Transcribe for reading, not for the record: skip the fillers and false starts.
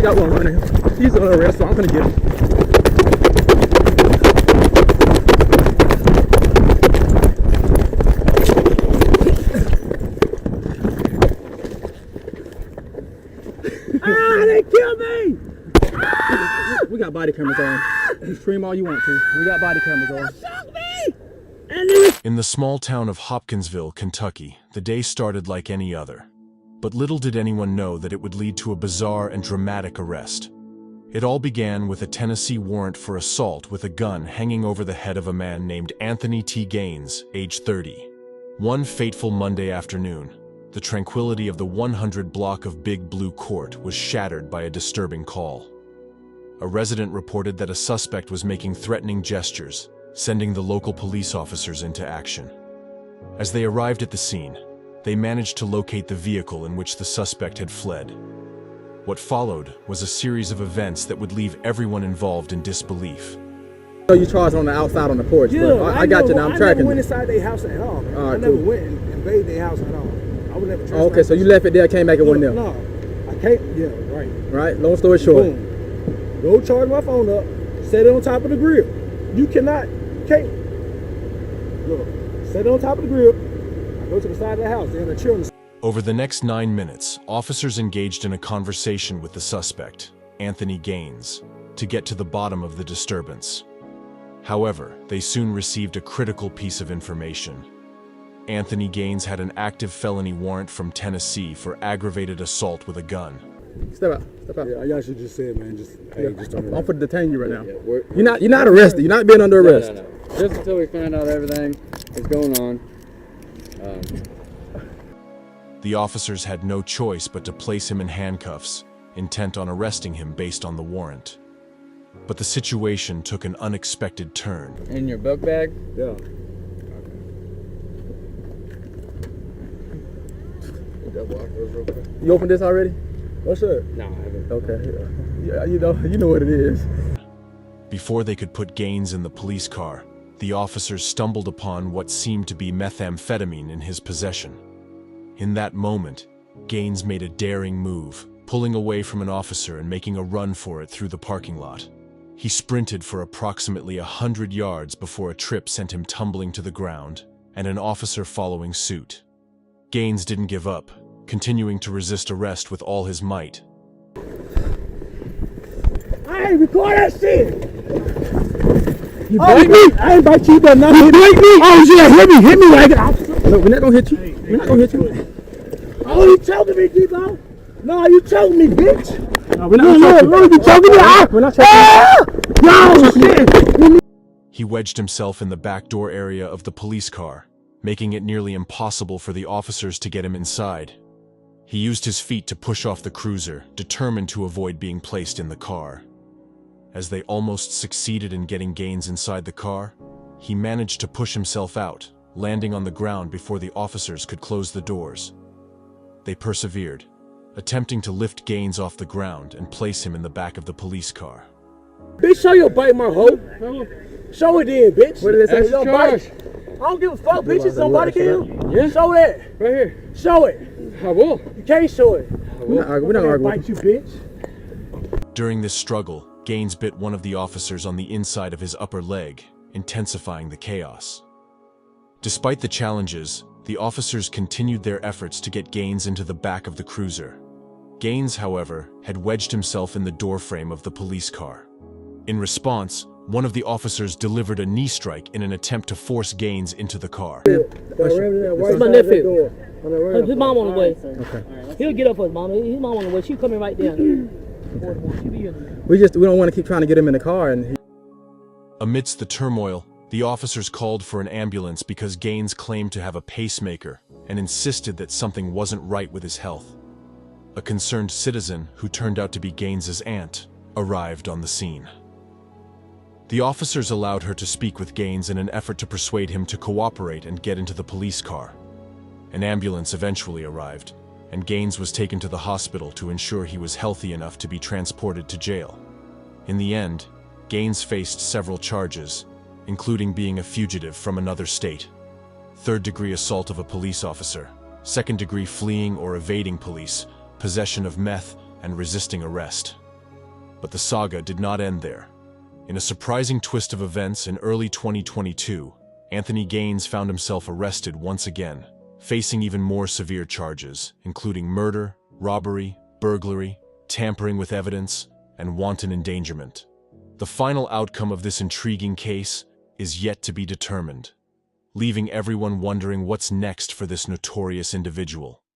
We got one running. He's under arrest, so I'm gonna get him. They killed me! We got body cameras on. You scream all you want to. We got body cameras on. Shoot me! In the small town of Hopkinsville, Kentucky, the day started like any other. But little did anyone know that it would lead to a bizarre and dramatic arrest. It all began with a Tennessee warrant for assault with a gun hanging over the head of a man named Anthony T. Gaines, age 30. One fateful Monday afternoon, the tranquility of the 100 block of Big Blue Court was shattered by a disturbing call. A resident reported that a suspect was making threatening gestures, sending the local police officers into action. As they arrived at the scene, they managed to locate the vehicle in which the suspect had fled. What followed was a series of events that would leave everyone involved in disbelief. So you charged on the outside on the porch, Yeah, but I got you now. I'm tracking I never went you. inside their house at all. All right, I never cool. went and invaded their house at all. I would never Oh, okay, so you left it there, came back and went there. No, I can't. Yeah, right. Right? Long story short. Boom. Go charge my phone up. Set it on top of the grill. You cannot. Can't. Look. Set it on top of the grill. I go to the side of the house. They're in the children. Over the next 9 minutes, officers engaged in a conversation with the suspect, Anthony Gaines, to get to the bottom of the disturbance. However, they soon received a critical piece of information. Anthony Gaines had an active felony warrant from Tennessee for aggravated assault with a gun. Step out. Step out. Yeah, y'all should just say it, man. Just I'm for to detain you right now. Yeah, You're not arrested. You're not being under arrest. No. Just until we find out everything that's going on. The officers had no choice but to place him in handcuffs, intent on arresting him based on the warrant. But the situation took an unexpected turn. In your book bag? Yeah. You opened this already? What's up? No, I haven't. Okay. Yeah, you know what it is. Before they could put Gaines in the police car, the officers stumbled upon what seemed to be methamphetamine in his possession. In that moment, Gaines made a daring move, pulling away from an officer and making a run for it through the parking lot. He sprinted for approximately 100 yards before a trip sent him tumbling to the ground, and an officer following suit. Gaines didn't give up, continuing to resist arrest with all his might. Hey, record that shit! You bite me? I ain't bite you, but not hit me. Oh, yeah, hit me when I get out. Look, we're not gonna hit you. We're not gonna hit you. Oh, you choking me, Debo? No, you choking me, bitch. No, we're not choking you. You choking me? We're not choking you. No, shit. He wedged himself in the back door area of the police car, making it nearly impossible for the officers to get him inside. He used his feet to push off the cruiser, determined to avoid being placed in the car. As they almost succeeded in getting Gaines inside the car, he managed to push himself out, landing on the ground before the officers could close the doors. They persevered, attempting to lift Gaines off the ground and place him in the back of the police car. Bitch, show your bite, my hoe. Show it then, bitch. What did they say? Your bite. I don't give a fuck, bitch. It's somebody kill. Yeah. Show that. Right here. Show it. I will. You can't show it. We're not arguing. Bite you, bitch. During this struggle, Gaines bit one of the officers on the inside of his upper leg, intensifying the chaos. Despite the challenges, the officers continued their efforts to get Gaines into the back of the cruiser. Gaines, however, had wedged himself in the doorframe of the police car. In response, one of the officers delivered a knee strike in an attempt to force Gaines into the car. It's my nephew. His mom on the way. Okay. He'll get up for his mom. His mom on the way. She coming right there. We don't want to keep trying to get him in the car. And Amidst the turmoil, the officers called for an ambulance because Gaines claimed to have a pacemaker and insisted that something wasn't right with his health. A concerned citizen, who turned out to be Gaines's aunt, arrived on the scene. The officers allowed her to speak with Gaines in an effort to persuade him to cooperate and get into the police car. An ambulance eventually arrived, and Gaines was taken to the hospital to ensure he was healthy enough to be transported to jail. In the end, Gaines faced several charges, including being a fugitive from another state, third-degree assault of a police officer, second-degree fleeing or evading police, possession of meth, and resisting arrest. But the saga did not end there. In a surprising twist of events in early 2022, Anthony Gaines found himself arrested once again, facing even more severe charges, including murder, robbery, burglary, tampering with evidence, and wanton endangerment. The final outcome of this intriguing case is yet to be determined, leaving everyone wondering what's next for this notorious individual.